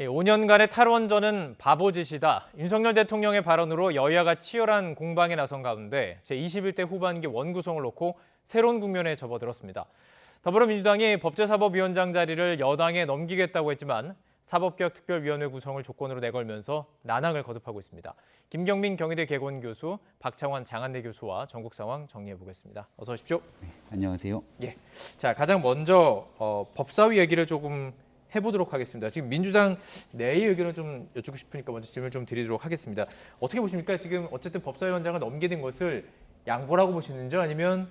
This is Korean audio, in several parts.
5년간의 탈원전은 바보짓이다. 윤석열 대통령의 발언으로 여야가 치열한 공방에 나선 가운데 제21대 후반기 원구성을 놓고 새로운 국면에 접어들었습니다. 더불어민주당이 법제사법위원장 자리를 여당에 넘기겠다고 했지만 사법개혁특별위원회 구성을 조건으로 내걸면서 난항을 거듭하고 있습니다. 김경민 경희대 개건교수, 박창환 장한대 교수와 전국 상황 정리해보겠습니다. 어서 오십시오. 네, 안녕하세요. 예. 자, 가장 먼저 법사위 얘기를 조금 해보도록 하겠습니다. 지금 민주당 내의 의견을 좀 여쭙고 싶으니까 먼저 질문을 좀 드리도록 하겠습니다. 어떻게 보십니까? 지금 어쨌든 법사위원장을 넘기는 것을 양보라고 보시는지 아니면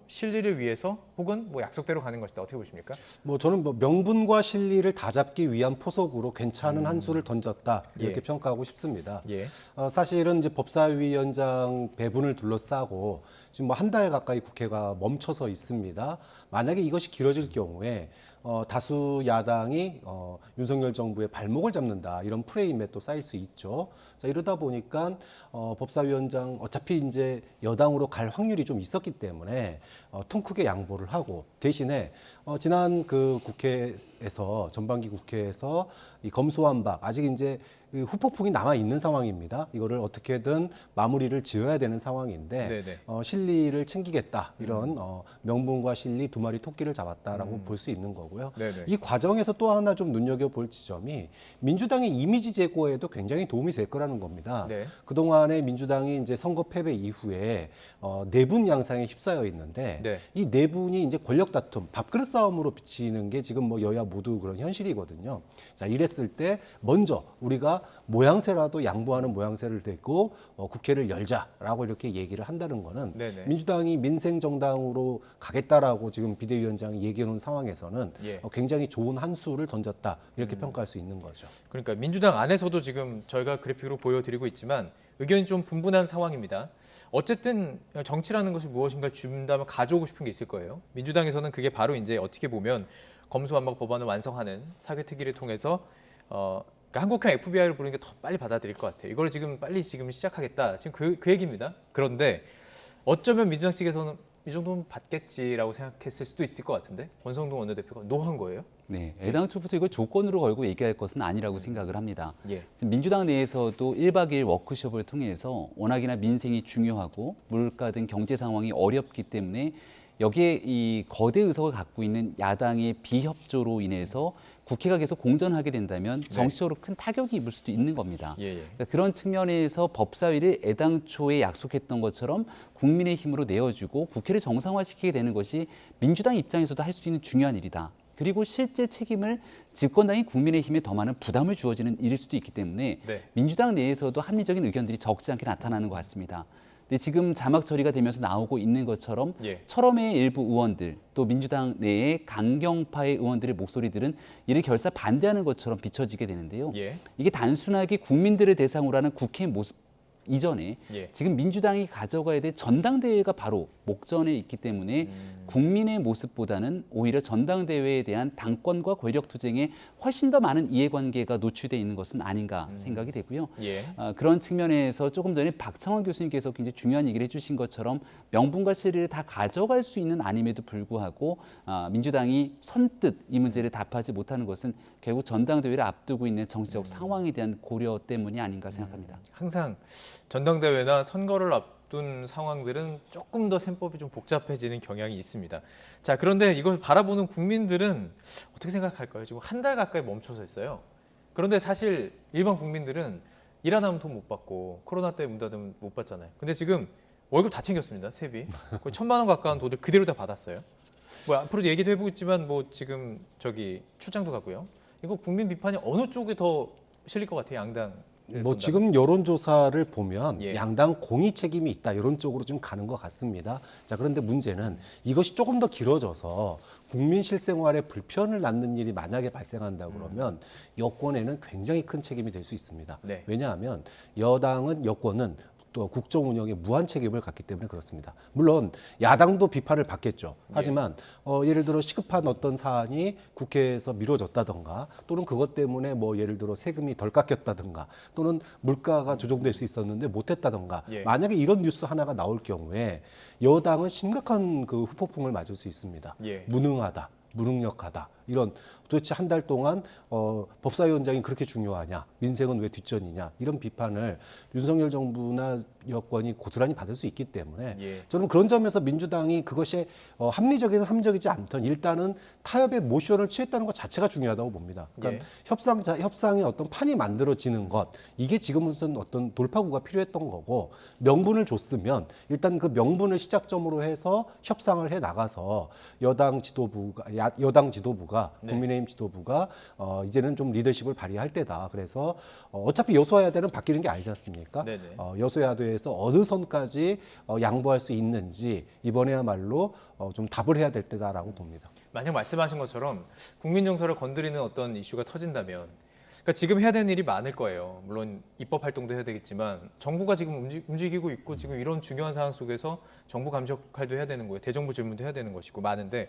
실리를 위해서 혹은 약속대로 가는 것이다. 어떻게 보십니까? 저는 명분과 실리를 다잡기 위한 포석으로 괜찮은 한 수를 던졌다 이렇게 예. 평가하고 싶습니다. 예. 사실은 이제 법사위원장 배분을 둘러싸고 지금 한 달 가까이 국회가 멈춰서 있습니다. 만약에 이것이 길어질 경우에 다수 야당이 윤석열 정부의 발목을 잡는다 이런 프레임에 또 쌓일 수 있죠. 자, 이러다 보니까 법사위원장 어차피 이제 여당으로 갈 확률이 좀 있었기 때문에 통 크게 양보를 하고 대신에 지난 그 국회에서 전반기 국회에서 이 검수완 박 아직 이제 후폭풍이 남아 있는 상황입니다. 이거를 어떻게든 마무리를 지어야 되는 상황인데 실리를 챙기겠다 이런 명분과 실리 두 마리 토끼를 잡았다라고 볼 수 있는 거고요. 네네. 이 과정에서 또 하나 좀 눈여겨볼 지점이 민주당의 이미지 제고에도 굉장히 도움이 될 거라는 겁니다. 네. 그동안에 민주당이 이제 선거 패배 이후에 내분 양상에 휩싸여 있는데 네. 이 내분이 이제 권력 다툼, 밥그릇 싸움으로 비치는 게 지금 여야 모두 그런 현실이거든요. 자, 이랬을 때 먼저 우리가 모양새라도 양보하는 모양새를 대고 국회를 열자라고 이렇게 얘기를 한다는 거는 네네. 민주당이 민생 정당으로 가겠다라고 지금 비대위원장이 얘기해 놓은 상황에서는 예. 굉장히 좋은 한 수를 던졌다 이렇게 평가할 수 있는 거죠. 그러니까 민주당 안에서도 지금 저희가 그래픽으로 보여드리고 있지만 의견이 좀 분분한 상황입니다. 어쨌든 정치라는 것이 무엇인가를 준다면 가져오고 싶은 게 있을 거예요. 민주당에서는 그게 바로 이제 어떻게 보면 검수완박 법안을 완성하는 사개특위를 통해서 그러니까 한국형 FBI를 부르는 게 더 빨리 받아들일 것 같아요. 이걸 지금 빨리 시작하겠다. 지금 그 얘기입니다. 그런데 어쩌면 민주당 측에서는 이 정도는 받겠지라고 생각했을 수도 있을 것 같은데 권성동 원내대표가 노한 거예요? 네, 애당초부터 이걸 조건으로 걸고 얘기할 것은 아니라고 생각을 합니다. 예. 민주당 내에서도 1박 2일 워크숍을 통해서 워낙이나 민생이 중요하고 물가 등 경제 상황이 어렵기 때문에 여기에 이 거대 의석을 갖고 있는 야당의 비협조로 인해서 국회가 계속 공전하게 된다면 정치적으로 큰 타격이 입을 수도 있는 겁니다. 예. 그러니까 그런 측면에서 법사위를 애당초에 약속했던 것처럼 국민의 힘으로 내어주고 국회를 정상화시키게 되는 것이 민주당 입장에서도 할 수 있는 중요한 일이다. 그리고 실제 책임을 집권당이 국민의힘에 더 많은 부담을 주어지는 일일 수도 있기 때문에 민주당 내에서도 합리적인 의견들이 적지 않게 나타나는 것 같습니다. 근데 지금 자막 처리가 되면서 나오고 있는 것처럼 철험의 일부 의원들 또 민주당 내의 강경파의 의원들의 목소리들은 이를 결사 반대하는 것처럼 비춰지게 되는데요. 이게 단순하게 국민들을 대상으로 하는 국회 모습 이전에 지금 민주당이 가져가야 될 전당대회가 바로 목전에 있기 때문에 국민의 모습보다는 오히려 전당대회에 대한 당권과 권력 투쟁에 훨씬 더 많은 이해관계가 노출되어 있는 것은 아닌가 생각이 되고요. 그런 측면에서 조금 전에 박창원 교수님께서 굉장히 중요한 얘기를 해주신 것처럼 명분과 실리를 다 가져갈 수 있는 아님에도 불구하고 민주당이 선뜻 이 문제를 답하지 못하는 것은 결국 전당대회를 앞두고 있는 정치적 상황에 대한 고려 때문이 아닌가 생각합니다. 항상 전당대회나 선거를 앞둔 상황들은 조금 더 셈법이 좀 복잡해지는 경향이 있습니다. 자, 그런데 이걸 바라보는 국민들은 어떻게 생각할까요? 지금 한 달 가까이 멈춰서 있어요. 그런데 사실 일반 국민들은 일 안 하면 돈 못 받고 코로나 때문에 문 닫으면 못 받잖아요. 근데 지금 월급 다 챙겼습니다. 세비. 거의 1,000만 원 가까운 돈을 그대로 다 받았어요. 앞으로도 얘기도 해보겠지만 지금 출장도 가고요. 이거 국민 비판이 어느 쪽에 더 실릴 것 같아요, 양당? 지금 여론조사를 보면 양당 공의 책임이 있다 이런 쪽으로 좀 가는 것 같습니다. 자, 그런데 문제는 이것이 조금 더 길어져서 국민 실생활에 불편을 낳는 일이 만약에 발생한다 그러면 여권에는 굉장히 큰 책임이 될 수 있습니다. 왜냐하면 여권은 또 국정 운영에 무한 책임을 갖기 때문에 그렇습니다. 물론 야당도 비판을 받겠죠. 하지만 예를 들어 시급한 어떤 사안이 국회에서 미뤄졌다던가 또는 그것 때문에 예를 들어 세금이 덜 깎였다던가 또는 물가가 조정될 수 있었는데 못했다던가 만약에 이런 뉴스 하나가 나올 경우에 여당은 심각한 그 후폭풍을 맞을 수 있습니다. 무능하다. 무능력하다 이런 도대체 한 달 동안 법사위원장이 그렇게 중요하냐, 민생은 왜 뒷전이냐 이런 비판을 윤석열 정부나 여권이 고스란히 받을 수 있기 때문에 예. 저는 그런 점에서 민주당이 그것이 합리적이든 합리적이지 않든 일단은 타협의 모션을 취했다는 것 자체가 중요하다고 봅니다. 그러니까 예. 협상의 어떤 판이 만들어지는 것 이게 지금은 어떤 돌파구가 필요했던 거고 명분을 줬으면 일단 그 명분을 시작점으로 해서 협상을 해 나가서 여당 지도부가 네. 국민의힘 지도부가 이제는 좀 리더십을 발휘할 때다. 그래서 어차피 여소야대는 바뀌는 게 아니지 않습니까? 네네. 여소야대에서 어느 선까지 양보할 수 있는지 이번에야말로 좀 답을 해야 될 때다라고 봅니다. 만약 말씀하신 것처럼 국민 정서를 건드리는 어떤 이슈가 터진다면, 그러니까 지금 해야 되는 일이 많을 거예요. 물론 입법 활동도 해야 되겠지만 정부가 지금 움직이고 있고 지금 이런 중요한 상황 속에서 정부 감시 역할도 해야 되는 거예요. 대정부 질문도 해야 되는 것이고 많은데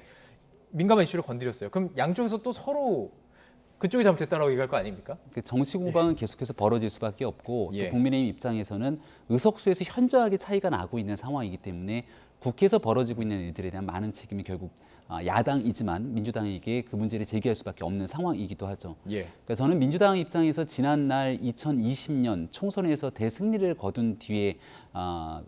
민감한 이슈를 건드렸어요. 그럼 양쪽에서 또 서로 그쪽이 잘못했다라고 얘기할 거 아닙니까? 그 정치 공방은 계속해서 벌어질 수밖에 없고 예. 또 국민의힘 입장에서는 의석수에서 현저하게 차이가 나고 있는 상황이기 때문에 국회에서 벌어지고 있는 일들에 대한 많은 책임이 결국 야당이지만 민주당에게 그 문제를 제기할 수밖에 없는 상황이기도 하죠. 예. 그러니까 저는 민주당 입장에서 지난날 2020년 총선에서 대승리를 거둔 뒤에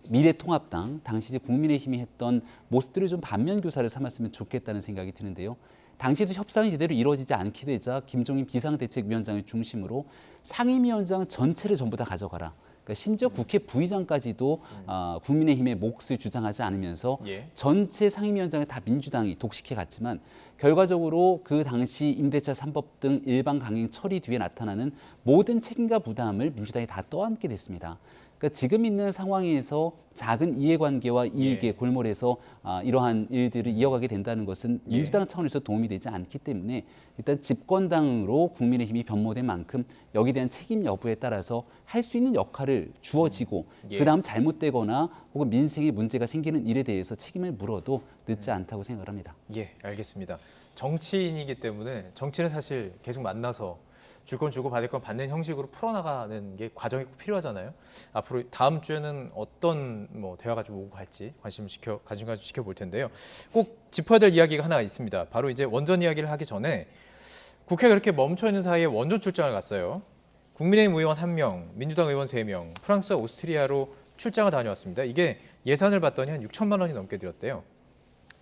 미래통합당 당시 이제 국민의힘이 했던 모습들을 좀 반면 교사를 삼았으면 좋겠다는 생각이 드는데요. 당시도 협상이 제대로 이루어지지 않게 되자 김종인 비상대책위원장을 중심으로 상임위원장 전체를 전부 다 가져가라. 그러니까 심지어 국회 부의장까지도 국민의힘의 몫을 주장하지 않으면서 예. 전체 상임위원장을 다 민주당이 독식해 갔지만 결과적으로 그 당시 임대차 3법 등 일반 강행 처리 뒤에 나타나는 모든 책임과 부담을 민주당이 다 떠안게 됐습니다. 그러니까 지금 있는 상황에서 작은 이해관계와 이익에 예. 골몰해서 이러한 일들을 이어가게 된다는 것은 예. 민주당 차원에서 도움이 되지 않기 때문에 일단 집권당으로 국민의힘이 변모된 만큼 여기에 대한 책임 여부에 따라서 할 수 있는 역할을 주어지고 예. 그다음 잘못되거나 혹은 민생에 문제가 생기는 일에 대해서 책임을 물어도 늦지 않다고 생각을 합니다. 예, 알겠습니다. 정치인이기 때문에 정치는 사실 계속 만나서 줄 건 주고 받을 건 받는 형식으로 풀어나가는 게 과정이 꼭 필요하잖아요. 앞으로 다음 주에는 어떤 대화가 좀 오고 갈지 관심 가지고 지켜볼 텐데요. 꼭 짚어야 될 이야기가 하나 있습니다. 바로 이제 원전 이야기를 하기 전에 국회가 이렇게 멈춰 있는 사이에 원전 출장을 갔어요. 국민의힘 의원 1명, 민주당 의원 3명, 프랑스와 오스트리아로 출장을 다녀왔습니다. 이게 예산을 봤더니 한 6천만 원이 넘게 들었대요.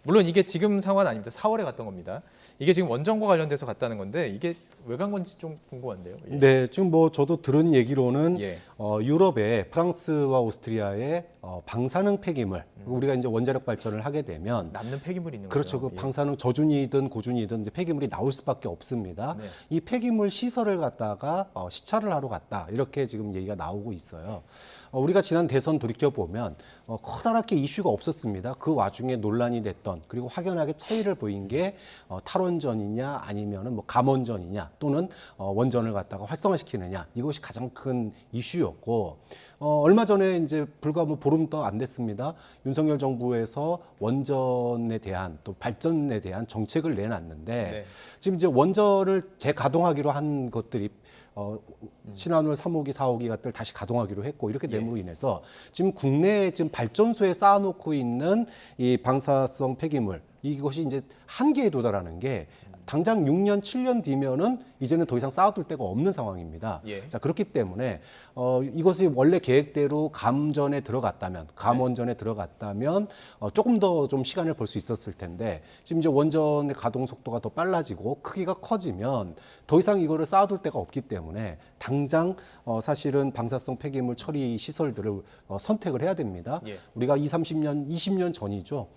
물론 이게 지금 상황은 아닙니다. 4월에 갔던 겁니다. 이게 지금 원전과 관련돼서 갔다는 건데 이게 왜 간 건지 좀 궁금한데요. 예. 네, 지금 저도 들은 얘기로는 예. 유럽의 프랑스와 오스트리아의 방사능 폐기물 우리가 이제 원자력 발전을 하게 되면 남는 폐기물이 있는 그렇죠. 거죠. 그 방사능 저준이든 고준이든 이제 폐기물이 나올 수밖에 없습니다. 네. 이 폐기물 시설을 갖다가 시찰을 하러 갔다 이렇게 지금 얘기가 나오고 있어요. 우리가 지난 대선 돌이켜 보면 커다랗게 이슈가 없었습니다. 그 와중에 논란이 됐던 그리고 확연하게 차이를 보인 게 탈원전이냐 아니면은 감원전이냐 또는 원전을 갖다가 활성화시키느냐 이것이 가장 큰 이슈였고 얼마 전에 이제 불과 보름도 안 됐습니다. 윤석열 정부에서 원전에 대한 또 발전에 대한 정책을 내놨는데 네. 지금 이제 원전을 재가동하기로 한 것들이 신한울 3호기, 4호기 같은 다시 가동하기로 했고 이렇게 됨으로 인해서 지금 국내에 지금 발전소에 쌓아놓고 있는 이 방사성 폐기물 이것이 이제 한계에 도달하는 게 당장 6년, 7년 뒤면은 이제는 더 이상 쌓아둘 데가 없는 상황입니다. 예. 자, 그렇기 때문에 이것이 원래 계획대로 감전에 들어갔다면, 감원전에 들어갔다면 조금 더 좀 시간을 벌 수 있었을 텐데 지금 이제 원전의 가동 속도가 더 빨라지고 크기가 커지면 더 이상 이거를 쌓아둘 데가 없기 때문에 당장 사실은 방사성 폐기물 처리 시설들을 선택을 해야 됩니다. 예. 우리가 20년 전이죠.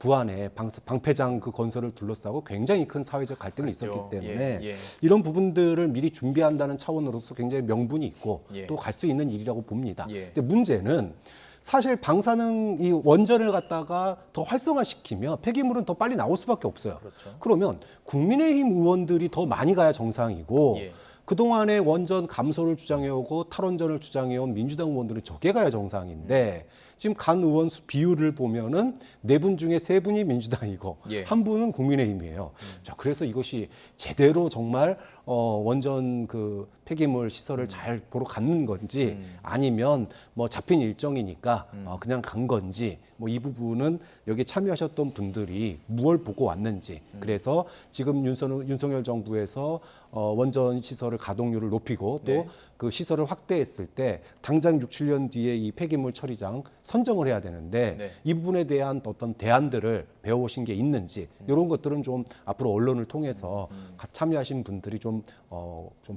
부안에 방패장 그 건설을 둘러싸고 굉장히 큰 사회적 갈등이 그렇죠. 있었기 때문에 예, 예. 이런 부분들을 미리 준비한다는 차원으로서 굉장히 명분이 있고 예. 또 갈 수 있는 일이라고 봅니다. 예. 근데 문제는 사실 방사능 이 원전을 갖다가 더 활성화시키면 폐기물은 더 빨리 나올 수밖에 없어요. 그렇죠. 그러면 국민의힘 의원들이 더 많이 가야 정상이고 예. 그동안에 원전 감소를 주장해오고 탈원전을 주장해온 민주당 의원들은 적게 가야 정상인데 지금 간 의원 수 비율을 보면은 4분 중에 3분이 민주당이고 예. 1분은 국민의힘이에요. 자, 그래서 이것이 제대로 정말 원전 그 폐기물 시설을 잘 보러 갔는 건지 아니면 뭐 잡힌 일정이니까 그냥 간 건지 뭐 이 부분은 여기 참여하셨던 분들이 무엇 보고 왔는지 그래서 지금 윤석열 정부에서 원전 시설을 가동률을 높이고 또 네. 그 시설을 확대했을 때 당장 6, 7년 뒤에 이 폐기물 처리장 선정을 해야 되는데 네. 이 부분에 대한 어떤 대안들을 배워오신 게 있는지 이런 것들은 좀 앞으로 언론을 통해서 참여하신 분들이 좀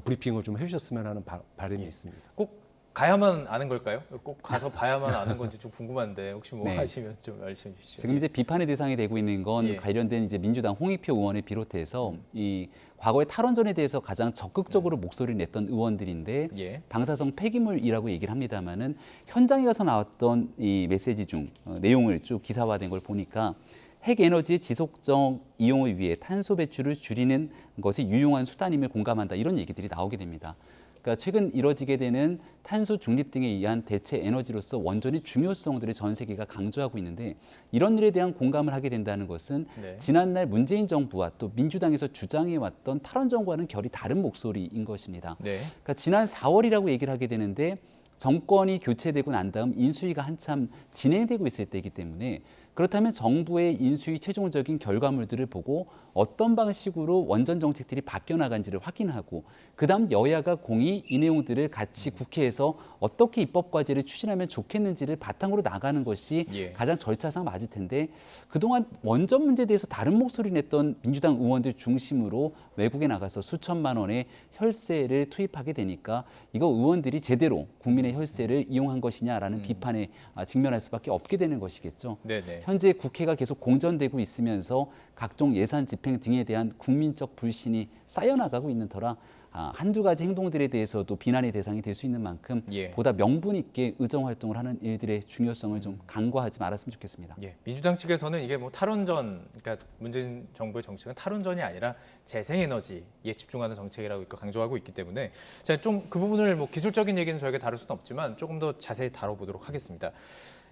브리핑을 좀 해주셨으면 하는 바람이 있습니다. 꼭 가야만 아는 걸까요? 꼭 가서 봐야만 아는 건지 좀 궁금한데 혹시 뭐 네. 아시면 좀 말씀해 주시죠. 지금 이제 비판의 대상이 되고 있는 건 예. 관련된 이제 민주당 홍익표 의원을 비롯해서 이 과거의 탈원전에 대해서 가장 적극적으로 목소리를 냈던 의원들인데 예. 방사성 폐기물이라고 얘기를 합니다만은 현장에 가서 나왔던 이 메시지 중 내용을 쭉 기사화된 걸 보니까 핵 에너지의 지속적 이용을 위해 탄소 배출을 줄이는 것이 유용한 수단임을 공감한다 이런 얘기들이 나오게 됩니다. 그러니까 최근 이뤄지게 되는 탄소 중립 등에 의한 대체 에너지로서 원전의 중요성들을 전 세계가 강조하고 있는데 이런 일에 대한 공감을 하게 된다는 것은 네. 지난날 문재인 정부와 또 민주당에서 주장해왔던 탈원전과는 결이 다른 목소리인 것입니다. 네. 그러니까 지난 4월이라고 얘기를 하게 되는데 정권이 교체되고 난 다음 인수위가 한참 진행되고 있을 때이기 때문에 그렇다면 정부의 인수위 최종적인 결과물들을 보고 어떤 방식으로 원전 정책들이 바뀌어 나간지를 확인하고 그다음 여야가 공히 이 내용들을 같이 국회에서 어떻게 입법 과제를 추진하면 좋겠는지를 바탕으로 나가는 것이 예. 가장 절차상 맞을 텐데 그동안 원전 문제에 대해서 다른 목소리 냈던 민주당 의원들 중심으로 외국에 나가서 수천만 원의 혈세를 투입하게 되니까 이거 의원들이 제대로 국민의 혈세를 이용한 것이냐라는 비판에 직면할 수밖에 없게 되는 것이겠죠. 네네. 현재 국회가 계속 공전되고 있으면서 각종 예산 집행 등에 대한 국민적 불신이 쌓여나가고 있는 터라 한두 가지 행동들에 대해서도 비난의 대상이 될 수 있는 만큼 예. 보다 명분 있게 의정 활동을 하는 일들의 중요성을 좀 간과하지 말았으면 좋겠습니다. 예, 민주당 측에서는 이게 뭐 탈원전, 그러니까 문재인 정부의 정책은 탈원전이 아니라 재생에너지에 집중하는 정책이라고 강조하고 있기 때문에 자, 좀 그 부분을 뭐 기술적인 얘기는 저희가 다룰 수는 없지만 조금 더 자세히 다뤄보도록 하겠습니다.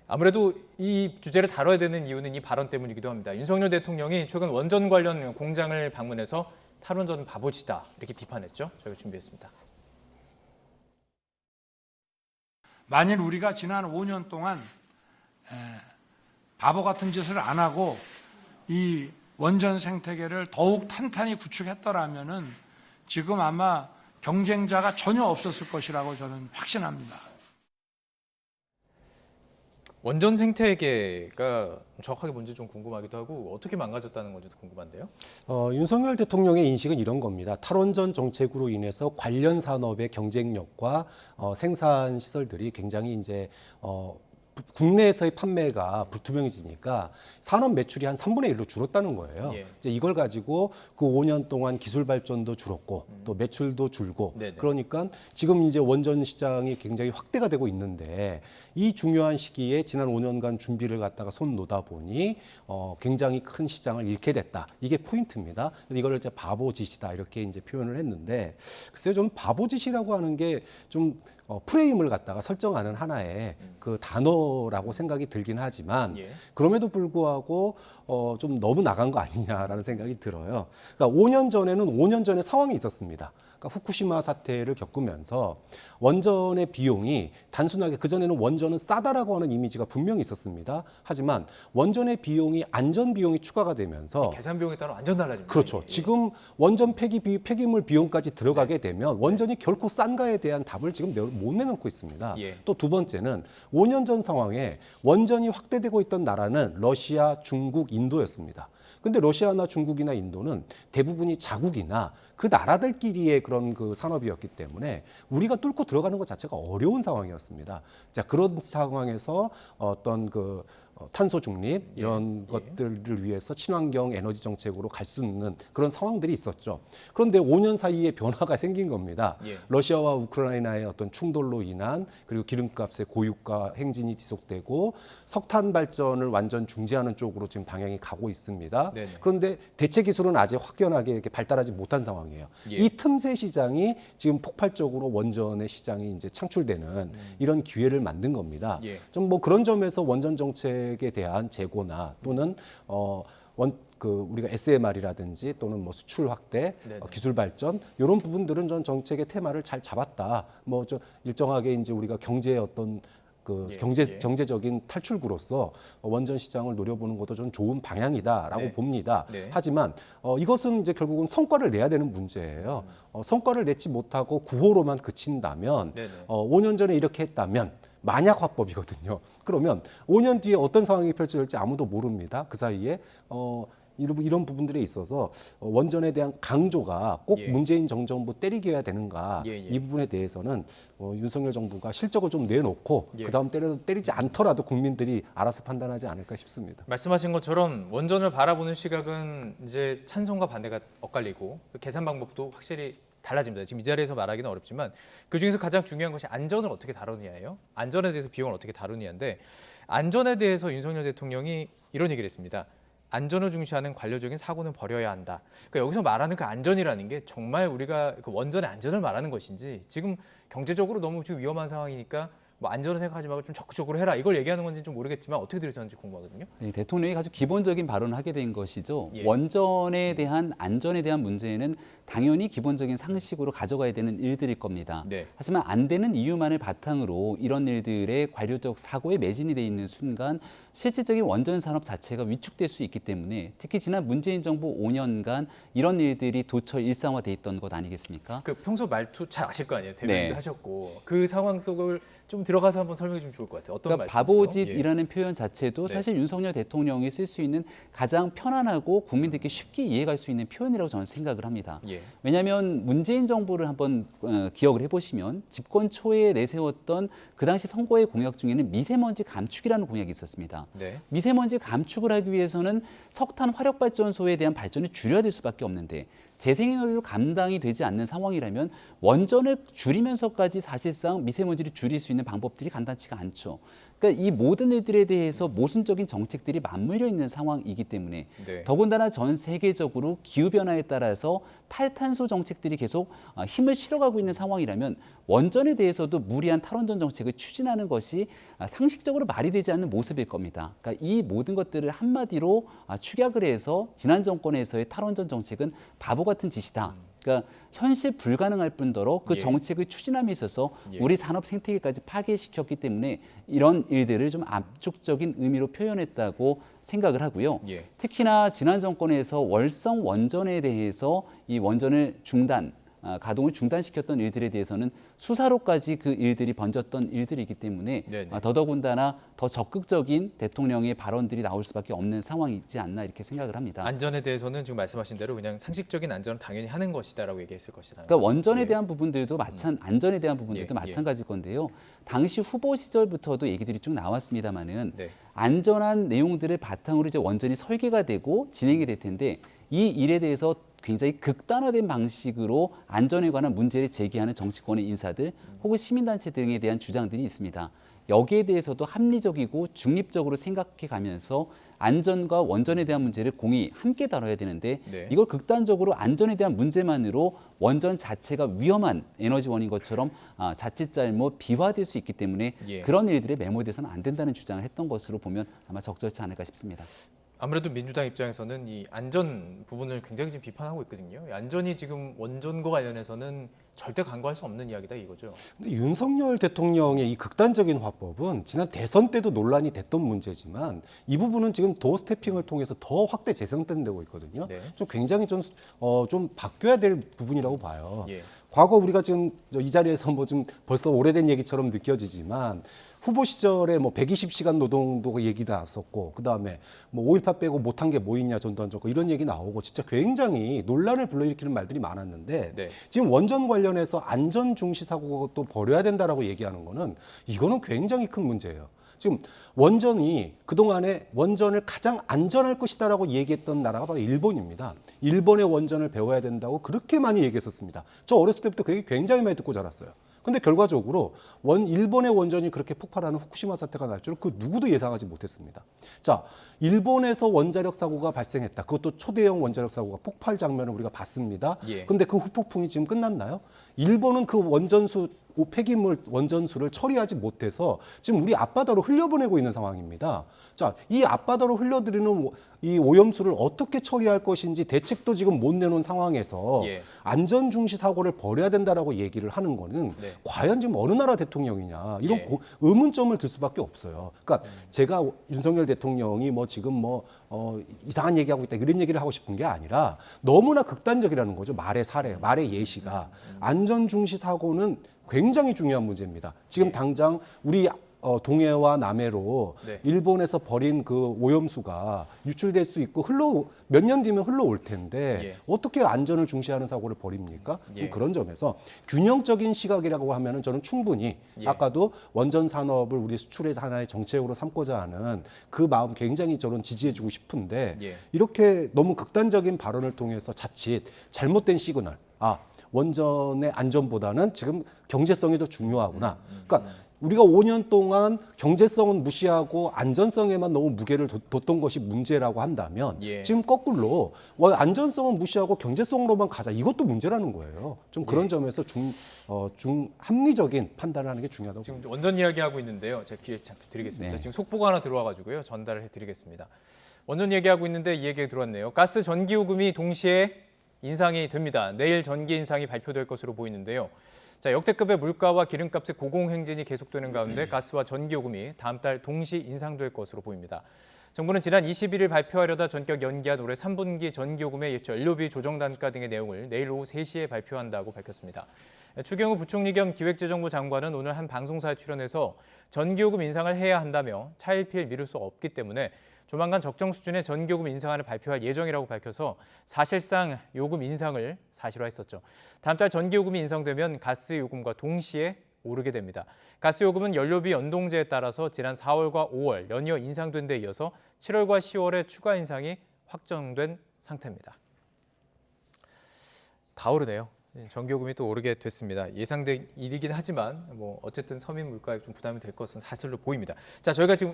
아무래도 이 주제를 다뤄야 되는 이유는 이 발언 때문이기도 합니다. 윤석열 대통령이 최근 원전 관련 공장을 방문해서 탈원전은 바보짓이다 이렇게 비판했죠. 저희가 준비했습니다. 만일 우리가 지난 5년 동안 바보 같은 짓을 안 하고 이 원전 생태계를 더욱 탄탄히 구축했더라면은 지금 아마 경쟁자가 전혀 없었을 것이라고 저는 확신합니다. 원전 생태계가 정확하게 뭔지 좀 궁금하기도 하고 어떻게 망가졌다는 건지도 궁금한데요. 윤석열 대통령의 인식은 이런 겁니다. 탈원전 정책으로 인해서 관련 산업의 경쟁력과 생산 시설들이 굉장히 이제 국내에서의 판매가 불투명해지니까 산업 매출이 한 3분의 1로 줄었다는 거예요. 예. 이제 이걸 가지고 그 5년 동안 기술 발전도 줄었고 또 매출도 줄고 네네. 그러니까 지금 이제 원전 시장이 굉장히 확대가 되고 있는데 이 중요한 시기에 지난 5년간 준비를 갖다가 손 놓다 보니 굉장히 큰 시장을 잃게 됐다. 이게 포인트입니다. 그래서 이걸 이제 바보짓이다 이렇게 이제 표현을 했는데 글쎄요, 저는 바보짓이라고 하는 게 좀 프레임을 갖다가 설정하는 하나의 그 단어라고 생각이 들긴 하지만 예. 그럼에도 불구하고 좀 너무 나간 거 아니냐라는 생각이 들어요. 그러니까 5년 전에는 5년 전에 상황이 있었습니다. 그러니까 후쿠시마 사태를 겪으면서 원전의 비용이 단순하게 그전에는 원전은 싸다라고 하는 이미지가 분명히 있었습니다. 하지만 원전의 비용이 안전 비용이 추가가 되면서 계산 비용에 따라 완전 달라집니다. 그렇죠. 예. 지금 원전 폐기물 비용까지 들어가게 되면 원전이 결코 싼가에 대한 답을 지금 못 내놓고 있습니다. 예. 또 두 번째는 5년 전 상황에 원전이 확대되고 있던 나라는 러시아, 중국, 인도였습니다. 근데 러시아나 중국이나 인도는 대부분이 자국이나 그 나라들끼리의 그런 그 산업이었기 때문에 우리가 뚫고 들어가는 것 자체가 어려운 상황이었습니다. 자, 그런 상황에서 어떤 그 탄소 중립 이런 것들을 위해서 친환경 에너지 정책으로 갈 수 있는 그런 상황들이 있었죠. 그런데 5년 사이에 변화가 생긴 겁니다. 예. 러시아와 우크라이나의 어떤 충돌로 인한 그리고 기름값의 고유가 행진이 지속되고 석탄 발전을 완전 중지하는 쪽으로 지금 방향이 가고 있습니다. 네네. 그런데 대체 기술은 아직 확연하게 이렇게 발달하지 못한 상황이에요. 예. 이 틈새 시장이 지금 폭발적으로 원전의 시장이 이제 창출되는 이런 기회를 만든 겁니다. 예. 좀 뭐 그런 점에서 원전 정책에 대한 재고나 또는 우리가 SMR이라든지 또는 뭐 수출 확대, 네네. 기술 발전 이런 부분들은 전 정책의 테마를 잘 잡았다. 뭐 좀 일정하게 이제 우리가 경제의 어떤 예, 경제적인 탈출구로서 원전 시장을 노려보는 것도 좀 좋은 방향이다라고 네. 봅니다. 네. 하지만 이것은 이제 결국은 성과를 내야 되는 문제예요. 성과를 내지 못하고 구호로만 그친다면 네네. 5년 전에 이렇게 했다면 만약 화법이거든요. 그러면 5년 뒤에 어떤 상황이 펼쳐질지 아무도 모릅니다. 그 사이에 이런 부분들에 있어서 원전에 대한 강조가 꼭 예. 문재인 정정부 때리겨야 되는가 예, 예. 이 부분에 대해서는 윤석열 정부가 실적을 좀 내놓고 예. 그다음 때리지 않더라도 국민들이 알아서 판단하지 않을까 싶습니다. 말씀하신 것처럼 원전을 바라보는 시각은 이제 찬성과 반대가 엇갈리고 그 계산 방법도 확실히 달라집니다. 지금 이 자리에서 말하기는 어렵지만 그중에서 가장 중요한 것이 안전을 어떻게 다루느냐예요. 안전에 대해서 비용을 어떻게 다루느냐인데 안전에 대해서 윤석열 대통령이 이런 얘기를 했습니다. 안전을 중시하는 관료적인 사고는 버려야 한다. 그러니까 여기서 말하는 그 안전이라는 게 정말 우리가 그 원전의 안전을 말하는 것인지 지금 경제적으로 너무 지금 위험한 상황이니까 뭐 안전을 생각하지 말고 좀 적극적으로 해라 이걸 얘기하는 건지 좀 모르겠지만 어떻게 들으셨는지 궁금하거든요. 네, 대통령이 아주 기본적인 발언을 하게 된 것이죠. 예. 원전에 대한 안전에 대한 문제는 당연히 기본적인 상식으로 가져가야 되는 일들일 겁니다. 네. 하지만 안 되는 이유만을 바탕으로 이런 일들의 관료적 사고에 매진이 돼 있는 순간 실질적인 원전 산업 자체가 위축될 수 있기 때문에 특히 지난 문재인 정부 5년간 이런 일들이 도처 일상화돼 있던 것 아니겠습니까? 그 평소 말투 잘 아실 거 아니에요. 대변인도 네. 하셨고 그 상황 속을 좀 들어가서 한번 설명해 주면 좋을 것 같아요. 어떤 그러니까 말투죠? 바보짓이라는 표현 자체도 네. 사실 윤석열 대통령이 쓸 수 있는 가장 편안하고 국민들께 쉽게 이해갈 수 있는 표현이라고 저는 생각을 합니다. 예. 왜냐하면 문재인 정부를 한번 기억을 해보시면 집권 초에 내세웠던 그 당시 선거의 공약 중에는 미세먼지 감축이라는 공약이 있었습니다. 네. 미세먼지 감축을 하기 위해서는 석탄 화력발전소에 대한 발전을 줄여야 될 수밖에 없는데 재생에너지로 감당이 되지 않는 상황이라면 원전을 줄이면서까지 사실상 미세먼지를 줄일 수 있는 방법들이 간단치가 않죠. 그러니까 이 모든 일들에 대해서 모순적인 정책들이 맞물려 있는 상황이기 때문에 네. 더군다나 전 세계적으로 기후변화에 따라서 탈탄소 정책들이 계속 힘을 실어가고 있는 상황이라면 원전에 대해서도 무리한 탈원전 정책을 추진하는 것이 상식적으로 말이 되지 않는 모습일 겁니다. 그러니까 이 모든 것들을 한마디로 축약을 해서 지난 정권에서의 탈원전 정책은 바보 같은 짓이다. 그러니까 현실 불가능할 뿐더러 그 예. 정책을 추진함에 있어서 예. 우리 산업 생태계까지 파괴시켰기 때문에 이런 일들을 좀 압축적인 의미로 표현했다고 생각을 하고요. 예. 특히나 지난 정권에서 월성 원전에 대해서 이 원전을 가동을 중단시켰던 일들에 대해서는 수사로까지 그 일들이 번졌던 일들이기 때문에 네네. 더더군다나 더 적극적인 대통령의 발언들이 나올 수밖에 없는 상황이지 않나 이렇게 생각을 합니다. 안전에 대해서는 지금 말씀하신 대로 그냥 상식적인 안전은 당연히 하는 것이다라고 얘기했을 것이다. 그러니까 원전에 예. 대한 부분들도 안전에 대한 부분들도 예, 마찬가지일 건데요. 당시 후보 시절부터도 얘기들이 쭉 나왔습니다만은 네. 안전한 내용들을 바탕으로 이제 원전이 설계가 되고 진행이 될 텐데 이 일에 대해서 굉장히 극단화된 방식으로 안전에 관한 문제를 제기하는 정치권의 인사들 혹은 시민단체 등에 대한 주장들이 있습니다. 여기에 대해서도 합리적이고 중립적으로 생각해 가면서 안전과 원전에 대한 문제를 공히 함께 다뤄야 되는데 네. 이걸 극단적으로 안전에 대한 문제만으로 원전 자체가 위험한 에너지원인 것처럼 자칫 잘못 비화될 수 있기 때문에 예. 그런 일들에 매몰돼서는 안 된다는 주장을 했던 것으로 보면 아마 적절치 않을까 싶습니다. 아무래도 민주당 입장에서는 이 안전 부분을 굉장히 지금 비판하고 있거든요. 이 안전이 지금 원전과 관련해서는 절대 간과할 수 없는 이야기다 이거죠. 근데 윤석열 대통령의 이 극단적인 화법은 지난 대선 때도 논란이 됐던 문제지만 이 부분은 지금 도어 스태핑을 통해서 더 확대 재생되고 있거든요. 네. 좀 굉장히 좀 바뀌어야 될 부분이라고 봐요. 예. 과거 우리가 지금 이 자리에서 뭐 좀 벌써 오래된 얘기처럼 느껴지지만 후보 시절에 뭐 120시간 노동도 얘기 나왔었고 그다음에 뭐 5.18 빼고 못한 게 뭐 있냐 전두환정권 이런 얘기 나오고 진짜 굉장히 논란을 불러일으키는 말들이 많았는데 네. 지금 원전 관련해서 안전 중시 사고도 버려야 된다라고 얘기하는 거는 이거는 굉장히 큰 문제예요. 지금 원전이 그동안에 원전을 가장 안전할 것이다라고 얘기했던 나라가 바로 일본입니다. 일본의 원전을 배워야 된다고 그렇게 많이 얘기했었습니다. 저 어렸을 때부터 그 얘기 굉장히 많이 듣고 자랐어요. 근데 결과적으로 일본의 원전이 그렇게 폭발하는 후쿠시마 사태가 날 줄은 그 누구도 예상하지 못했습니다. 자, 일본에서 원자력 사고가 발생했다. 그것도 초대형 원자력 사고가 폭발 장면을 우리가 봤습니다. 예. 근데 그 후폭풍이 지금 끝났나요? 일본은 그 폐기물 원전수를 처리하지 못해서 지금 우리 앞바다로 흘려보내고 있는 상황입니다. 자, 이 앞바다로 흘려들이는 이 오염수를 어떻게 처리할 것인지 대책도 지금 못 내놓은 상황에서 예. 안전 중시 사고를 벌여야 된다라고 얘기를 하는 거는 네. 과연 지금 어느 나라 대통령이냐 이런 예. 의문점을 들 수밖에 없어요. 그러니까 제가 윤석열 대통령이 뭐 지금 이상한 얘기하고 있다 이런 얘기를 하고 싶은 게 아니라 너무나 극단적이라는 거죠. 말의 사례, 말의 예시가 안전 중시 사고는 굉장히 중요한 문제입니다. 지금 당장 우리 동해와 남해로 네. 일본에서 버린 그 오염수가 유출될 수 있고 몇 년 뒤면 흘러올 텐데 예. 어떻게 안전을 중시하는 사고를 벌입니까? 예. 그런 점에서 균형적인 시각이라고 하면은 저는 충분히 예. 아까도 원전 산업을 우리 수출의 하나의 정책으로 삼고자 하는 그 마음 굉장히 저는 지지해주고 싶은데 예. 이렇게 너무 극단적인 발언을 통해서 자칫 잘못된 시그널, 원전의 안전보다는 지금 경제성이 더 중요하구나. 그러니까 우리가 5년 동안 경제성은 무시하고 안전성에만 너무 무게를 뒀던 것이 문제라고 한다면 예. 지금 거꾸로 안전성은 무시하고 경제성으로만 가자. 이것도 문제라는 거예요. 좀 그런 점에서 합리적인 판단을 하는 게 중요하다고 지금 봅니다. 원전 이야기하고 있는데요. 제가 기회 잠깐 드리겠습니다. 네. 지금 속보가 하나 들어와가지고요. 전달을 해드리겠습니다. 원전 얘기하고 있는데 이 얘기가 들어왔네요. 가스 전기요금이 동시에 인상이 됩니다. 내일 전기 인상이 발표될 것으로 보이는데요. 자, 역대급의 물가와 기름값의 고공행진이 계속되는 가운데 가스와 전기요금이 다음 달 동시 인상될 것으로 보입니다. 정부는 지난 21일 발표하려다 전격 연기한 올해 3분기 전기요금의 연료비 조정 단가 등의 내용을 내일 오후 3시에 발표한다고 밝혔습니다. 추경호 부총리 겸 기획재정부 장관은 오늘 한 방송사에 출연해서 전기요금 인상을 해야 한다며 차일피일 미룰 수 없기 때문에 조만간 적정 수준의 전기요금 인상안을 발표할 예정이라고 밝혀서 사실상 요금 인상을 사실화했었죠. 다음 달 전기요금이 인상되면 가스요금과 동시에 오르게 됩니다. 가스요금은 연료비 연동제에 따라서 지난 4월과 5월 연이어 인상된 데 이어서 7월과 10월에 추가 인상이 확정된 상태입니다. 다 오르네요. 전기요금이 또 오르게 됐습니다. 예상된 일이긴 하지만 어쨌든 서민 물가에 좀 부담이 될 것은 사실로 보입니다. 자, 저희가 지금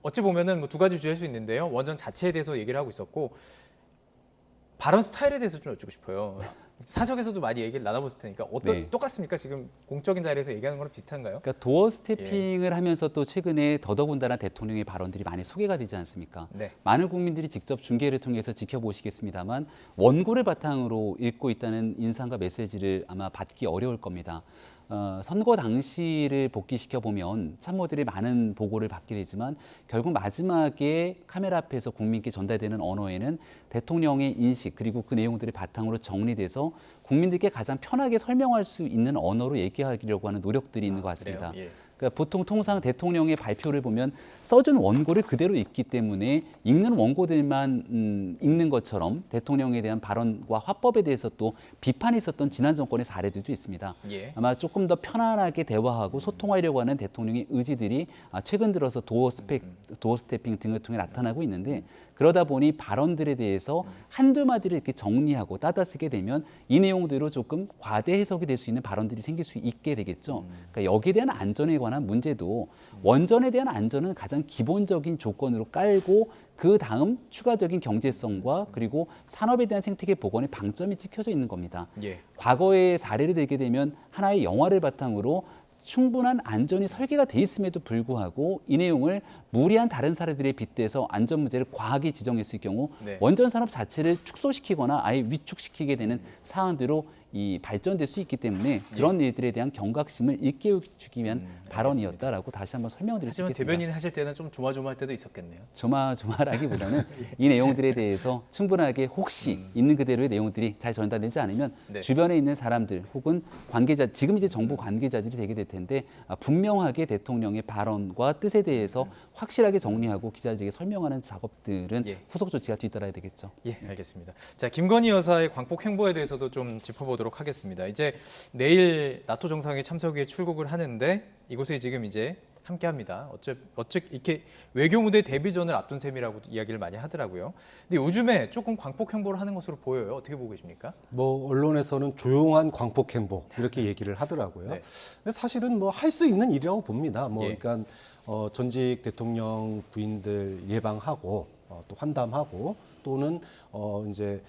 어찌 보면은 두 가지 주제일 수 있는데요. 원전 자체에 대해서 얘기를 하고 있었고 발언 스타일에 대해서 좀 여쭙고 싶어요. 사석에서도 많이 얘기를 나눠봤을 테니까 네. 똑같습니까? 지금 공적인 자리에서 얘기하는 거랑 비슷한가요? 그러니까 도어 스태핑을 하면서 또 최근에 더더군다나 대통령의 발언들이 많이 소개가 되지 않습니까? 네. 많은 국민들이 직접 중계를 통해서 지켜보시겠습니다만 원고를 바탕으로 읽고 있다는 인상과 메시지를 아마 받기 어려울 겁니다. 선거 당시를 복귀시켜 보면 참모들이 많은 보고를 받게 되지만 결국 마지막에 카메라 앞에서 국민께 전달되는 언어에는 대통령의 인식 그리고 그 내용들이 바탕으로 정리돼서 국민들께 가장 편하게 설명할 수 있는 언어로 얘기하려고 하는 노력들이 있는 것 같습니다. 그래요? 예. 그러니까 보통 통상 대통령의 발표를 보면 써준 원고를 그대로 읽기 때문에 읽는 원고들만 읽는 것처럼 대통령에 대한 발언과 화법에 대해서 또 비판이 있었던 지난 정권의 사례들도 있습니다. 예. 아마 조금 더 편안하게 대화하고 소통하려고 하는 대통령의 의지들이 최근 들어서 도어 스태핑 등을 통해 나타나고 있는데 그러다 보니 발언들에 대해서 한두 마디를 이렇게 정리하고 따다쓰게 되면 이 내용대로 조금 과대 해석이 될 수 있는 발언들이 생길 수 있게 되겠죠. 그러니까 여기에 대한 안전에 관한 문제도 원전에 대한 안전은 가장 기본적인 조건으로 깔고 그 다음 추가적인 경제성과 그리고 산업에 대한 생태계 복원의 방점이 찍혀져 있는 겁니다. 예. 과거의 사례를 들게 되면 하나의 영화를 바탕으로 충분한 안전이 설계가 돼 있음에도 불구하고 이 내용을 무리한 다른 사례들에 빗대서 안전 문제를 과하게 지정했을 경우 네. 원전 산업 자체를 축소시키거나 아예 위축시키게 되는 사안으로 발전될 수 있기 때문에 그런 일들에 대한 경각심을 일깨워주기 위한 발언이었다라고 다시 한번 설명드릴 수 하지만 있겠습니다. 대변인 하실 때는 좀 조마조마할 때도 있었겠네요. 조마조마라기보다는 이 내용들에 대해서 충분하게 혹시 있는 그대로의 내용들이 잘 전달되지 않으면 네. 주변에 있는 사람들 혹은 관계자, 지금 이제 정부 관계자들이 되게 될 텐데 분명하게 대통령의 발언과 뜻에 대해서 확실하게 정리하고 기자들에게 설명하는 작업들은 예. 후속 조치가 뒤따라야 되겠죠. 예, 알겠습니다. 자, 김건희 여사의 광폭 행보에 대해서도 좀 짚어보도록 하겠습니다. 이제 내일 나토 정상회 참석에 출국을 하는데 이곳에 지금 이제 함께합니다. 이렇게 외교 무대 데뷔전을 앞둔 셈이라고 이야기를 많이 하더라고요. 근데 요즘에 조금 광폭 행보를 하는 것으로 보여요. 어떻게 보고 계십니까? 뭐 언론에서는 조용한 광폭 행보 이렇게 얘기를 하더라고요. 네. 근데 사실은 뭐 할 수 있는 일이라고 봅니다. 뭐 예. 그러니까 전직 대통령 부인들 예방하고 또 환담하고 또는 이제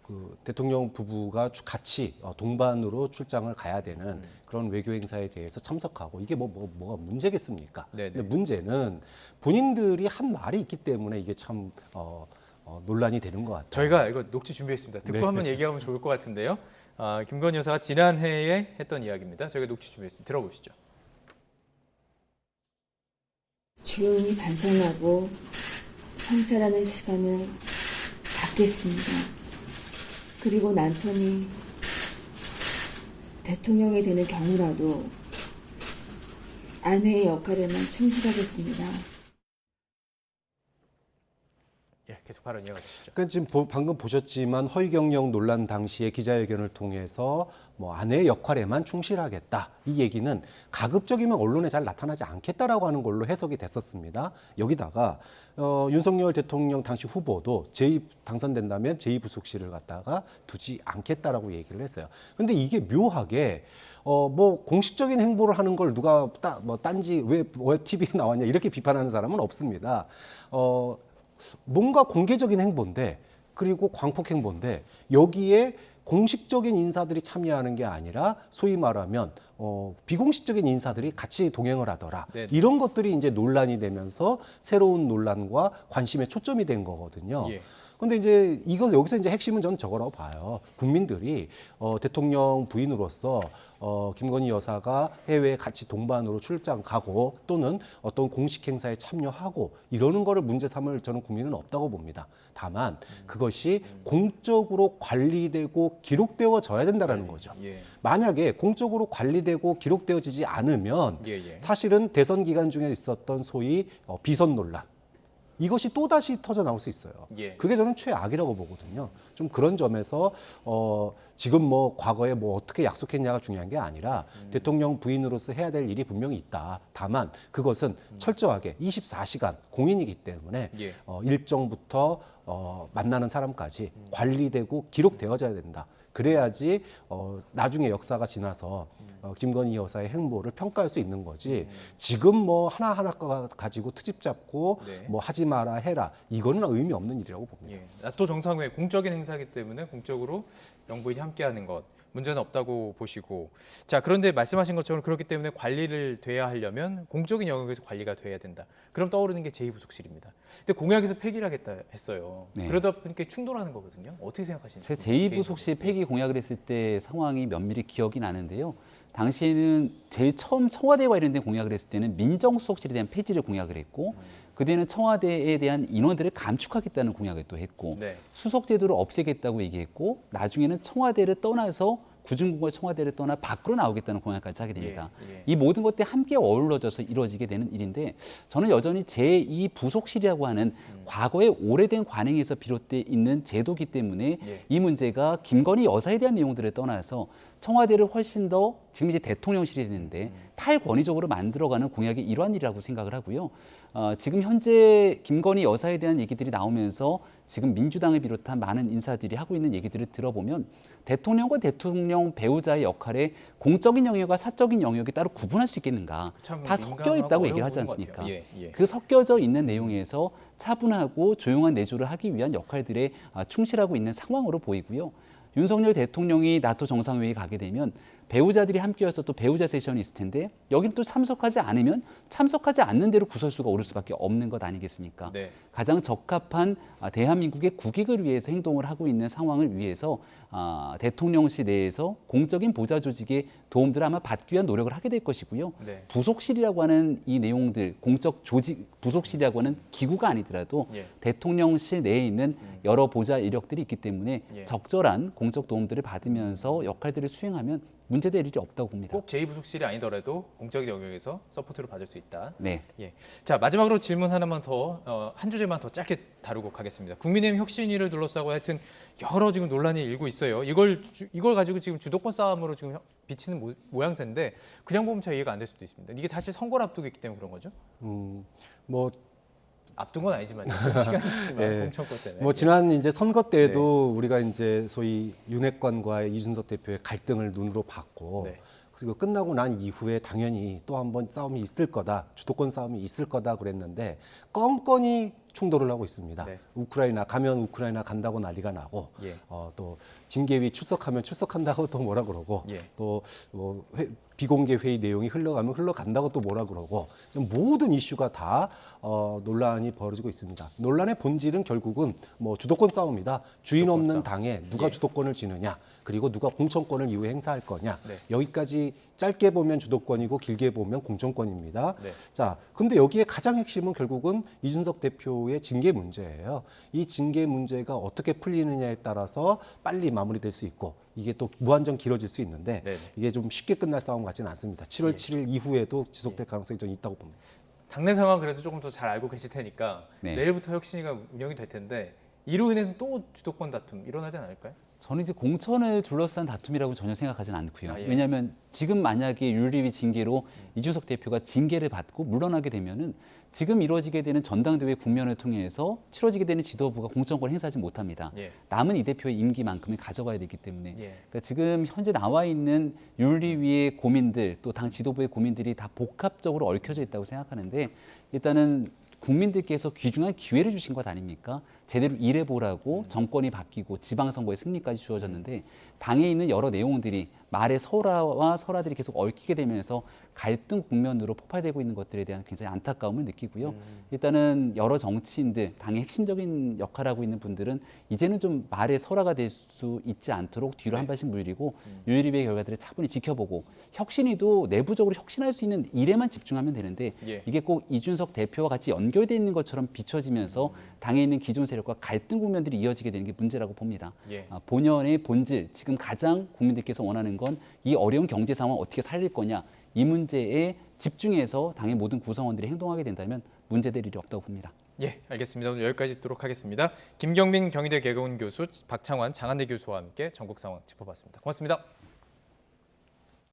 그 대통령 부부가 같이 동반으로 출장을 가야 되는 그런 외교 행사에 대해서 참석하고 이게 뭐가 문제겠습니까? 네네. 근데 문제는 본인들이 한 말이 있기 때문에 이게 참 논란이 되는 것 같아요. 저희가 이거 녹취 준비했습니다. 듣고 네. 한번 얘기하면 좋을 것 같은데요. 김건희 여사가 지난해에 했던 이야기입니다. 저희가 녹취 준비했습니다. 들어보시죠. 조용히 반성하고 성찰하는 시간을 갖겠습니다. 그리고 남편이 대통령이 되는 경우라도 아내의 역할에만 충실하겠습니다. 예, 계속 발언 이어가시죠. 그러니까 지금 방금 보셨지만 허위 경력 논란 당시에 기자회견을 통해서 뭐 아내의 역할에만 충실하겠다 이 얘기는 가급적이면 언론에 잘 나타나지 않겠다라고 하는 걸로 해석이 됐었습니다. 여기다가 윤석열 대통령 당시 후보도 당선된다면 제2부속실을 갖다가 두지 않겠다라고 얘기를 했어요. 근데 이게 묘하게 뭐 공식적인 행보를 하는 걸 누가 딴지 왜 TV에 나왔냐 이렇게 비판하는 사람은 없습니다. 뭔가 공개적인 행보인데 그리고 광폭 행보인데 여기에 공식적인 인사들이 참여하는 게 아니라 소위 말하면 비공식적인 인사들이 같이 동행을 하더라. 네네. 이런 것들이 이제 논란이 되면서 새로운 논란과 관심의 초점이 된 거거든요. 예. 근데 이제 여기서 이제 핵심은 저는 저거라고 봐요. 국민들이 대통령 부인으로서 김건희 여사가 해외에 같이 동반으로 출장 가고 또는 어떤 공식 행사에 참여하고 이러는 거를 문제 삼을 저는 국민은 없다고 봅니다. 다만 그것이 공적으로 관리되고 기록되어져야 된다라는 거죠. 예. 만약에 공적으로 관리되고 기록되어지지 않으면 예. 사실은 대선 기간 중에 있었던 소위 비선 논란 이것이 또다시 터져 나올 수 있어요. 예. 그게 저는 최악이라고 보거든요. 좀 그런 점에서 지금 뭐 과거에 뭐 어떻게 약속했냐가 중요한 게 아니라 대통령 부인으로서 해야 될 일이 분명히 있다. 다만 그것은 철저하게 24시간 공인이기 때문에 예. 일정부터 만나는 사람까지 관리되고 기록되어져야 된다. 그래야지 나중에 역사가 지나서 김건희 여사의 행보를 평가할 수 있는 거지. 지금 뭐 하나하나 가지고 트집 잡고 네. 뭐 하지 마라 해라. 이거는 의미 없는 일이라고 봅니다. 예. 나토 정상회 공적인 행사이기 때문에 공적으로 영부인이 함께하는 것 문제는 없다고 보시고 자 그런데 말씀하신 것처럼 그렇기 때문에 관리를 돼야 하려면 공적인 영역에서 관리가 돼야 된다. 그럼 떠오르는 게 제2부속실입니다. 근데 공약에서 폐기를 하겠다 했어요. 네. 그러다 보니까 충돌하는 거거든요. 어떻게 생각하시나요? 제 제2부속실 폐기 공약을 했을 때 상황이 면밀히 기억이 나는데요. 당시에는 제일 처음 청와대에 관련된 공약을 했을 때는 민정수석실에 대한 폐지를 공약을 했고 그때는 청와대에 대한 인원들을 감축하겠다는 공약을 또 했고 네. 수석 제도를 없애겠다고 얘기했고 나중에는 청와대를 떠나서 구중궁과 청와대를 떠나 밖으로 나오겠다는 공약까지 하게 됩니다. 예. 이 모든 것들이 함께 어우러져서 이루어지게 되는 일인데 저는 여전히 제2부속실이라고 하는 과거의 오래된 관행에서 비롯돼 있는 제도기 때문에 예. 이 문제가 김건희 여사에 대한 내용들을 떠나서 청와대를 훨씬 더 지금 이제 대통령실이 됐는데 탈권위적으로 만들어가는 공약의 일환이라고 생각을 하고요. 지금 현재 김건희 여사에 대한 얘기들이 나오면서 지금 민주당을 비롯한 많은 인사들이 하고 있는 얘기들을 들어보면 대통령과 대통령 배우자의 역할에 공적인 영역과 사적인 영역이 따로 구분할 수 있겠는가? 참 다 섞여 있다고 얘기를 하지 어려운 것 않습니까? 같아요. 예. 그 섞여져 있는 내용에서 차분하고 조용한 내조를 하기 위한 역할들에 충실하고 있는 상황으로 보이고요. 윤석열 대통령이 나토 정상회의에 가게 되면 배우자들이 함께여서 또 배우자 세션이 있을 텐데 여기는 또 참석하지 않으면 참석하지 않는 대로 구설수가 오를 수밖에 없는 것 아니겠습니까? 네. 가장 적합한 대한민국의 국익을 위해서 행동을 하고 있는 상황을 위해서 대통령실 내에서 공적인 보좌 조직의 도움들을 아마 받기 위한 노력을 하게 될 것이고요. 네. 부속실이라고 하는 이 내용들, 공적 조직, 부속실이라고 하는 기구가 아니더라도 예. 대통령실 내에 있는 여러 보좌 이력들이 있기 때문에 예. 적절한 공적 도움들을 받으면서 역할들을 수행하면 문제될 일이 없다고 봅니다. 꼭 제2부속실이 아니더라도 공적인 영역에서 서포트를 받을 수 있다. 네. 예. 자, 마지막으로 질문 하나만 더, 한 주제만 더 짧게 다루고 가겠습니다. 국민의힘 혁신위를 둘러싸고 하여튼 여러 지금 논란이 일고 있어요. 이걸 가지고 지금 주도권 싸움으로 지금 비치는 모양새인데 그냥 보면 잘 이해가 안 될 수도 있습니다. 이게 사실 선거를 앞두고 있기 때문에 그런 거죠? 뭐 앞둔 건 아니지만 시간이 있지만 예. 공천권 때문에. 뭐 지난 이제 선거 때에도 우리가 이제 소위 윤핵관과의 이준석 대표의 갈등을 눈으로 봤고 네. 그리고 끝나고 난 이후에 당연히 또 한 번 싸움이 있을 거다, 주도권 싸움이 있을 거다 그랬는데 껌껌이 충돌을 하고 있습니다. 네. 우크라이나 가면 우크라이나 간다고 난리가 나고 예. 또 징계위 출석하면 출석한다고 또 뭐라 그러고 예. 또뭐 비공개 회의 내용이 흘러가면 흘러간다고 또 뭐라 그러고 모든 이슈가 다 논란이 벌어지고 있습니다. 논란의 본질은 결국은 뭐 주도권 싸움이다. 주인 주도권 없는 싸움. 당에 누가 예. 주도권을 지느냐, 그리고 누가 공천권을 이후에 행사할 거냐. 네. 여기까지 짧게 보면 주도권이고 길게 보면 공천권입니다. 네. 자, 근데 여기에 가장 핵심은 결국은 이준석 대표의 징계 문제예요. 이 징계 문제가 어떻게 풀리느냐에 따라서 빨리 마무리될 수 있고 이게 또 무한정 길어질 수 있는데 네네. 이게 좀 쉽게 끝날 싸움 같지는 않습니다. 7월 예. 7일 이후에도 지속될 가능성이 좀 있다고 봅니다. 당내 상황 그래도 조금 더 잘 알고 계실 테니까 네. 내일부터 혁신위가 운영이 될 텐데 이로 인해서 또 주도권 다툼 일어나지 않을까요? 저는 이제 공천을 둘러싼 다툼이라고 전혀 생각하진 않고요. 아, 예. 왜냐하면 지금 만약에 윤리위 징계로 이준석 대표가 징계를 받고 물러나게 되면은 지금 이루어지게 되는 전당대회 국면을 통해서 치러지게 되는 지도부가 공천권을 행사하지 못합니다. 예. 남은 이 대표의 임기만큼을 가져가야 되기 때문에 예. 그러니까 지금 현재 나와 있는 윤리위의 고민들 또 당 지도부의 고민들이 다 복합적으로 얽혀져 있다고 생각하는데 일단은 국민들께서 귀중한 기회를 주신 것 아닙니까? 제대로 일해보라고 정권이 바뀌고 지방선거의 승리까지 주어졌는데 당에 있는 여러 내용들이 말의 설화와 설화들이 계속 얽히게 되면서 갈등 국면으로 폭발되고 있는 것들에 대한 굉장히 안타까움을 느끼고요. 일단은 여러 정치인들, 당의 핵심적인 역할을 하고 있는 분들은 이제는 좀 말의 설화가 될 수 있지 않도록 뒤로 한 발씩 물리고 윤리위의 결과들을 차분히 지켜보고 혁신위도 내부적으로 혁신할 수 있는 일에만 집중하면 되는데 예. 이게 꼭 이준석 대표와 같이 연결되어 있는 것처럼 비춰지면서 당에 있는 기존 세력과 갈등 국면들이 이어지게 되는 게 문제라고 봅니다. 예. 본연의 본질, 지금 가장 국민들께서 원하는 건 이 어려운 경제 상황 어떻게 살릴 거냐 이 문제에 집중해서 당의 모든 구성원들이 행동하게 된다면 문제될 일이 없다고 봅니다. 예, 알겠습니다. 오늘 여기까지 듣도록 하겠습니다. 김경민 경희대 개공교수, 박창환 장한대 교수와 함께 전국 상황 짚어봤습니다. 고맙습니다.